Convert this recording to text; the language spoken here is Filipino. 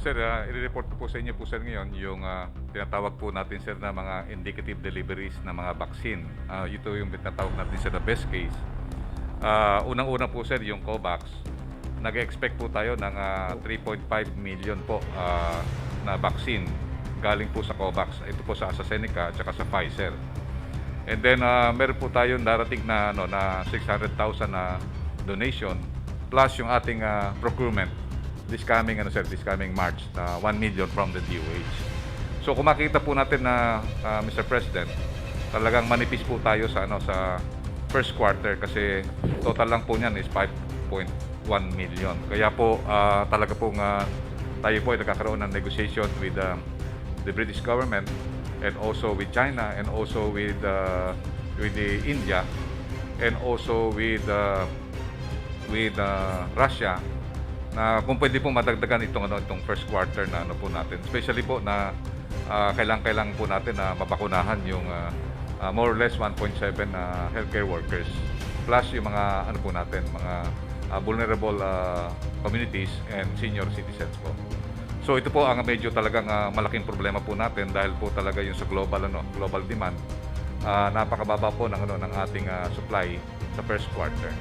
sir, i-report ko po sa inyo po sir ngayon yung tinatawag po natin sir na mga indicative deliveries na mga vaccine. Ito yung tinatawag natin sir na best case. Unang-una po sir yung COVAX. Nag-expect po tayo ng 3.5 million po na vaccine galing po sa COVAX. Ito po sa AstraZeneca at saka sa Pfizer. And then meron po tayong darating na na 600,000 na donation plus yung ating procurement this coming March na 1 million from the DOH. So kung makita po natin na Mr. President, talagang manipis po tayo sa sa first quarter kasi total lang po niyan is 5.1 million. Kaya po talaga pong tayo po ay nagkakaroon ng negotiation with the British government and also with China and also with the India and also with Russia na kung pwede po madagdagan itong first quarter na po natin. Especially po na kailangan po natin na mabakunahan yung more or less 1.7 healthcare workers plus yung mga po natin, mga vulnerable communities and senior citizens po. So ito po ang medyo talagang malaking problema po natin dahil po talaga yung sa global demand napakababa po ng ating supply sa first quarter.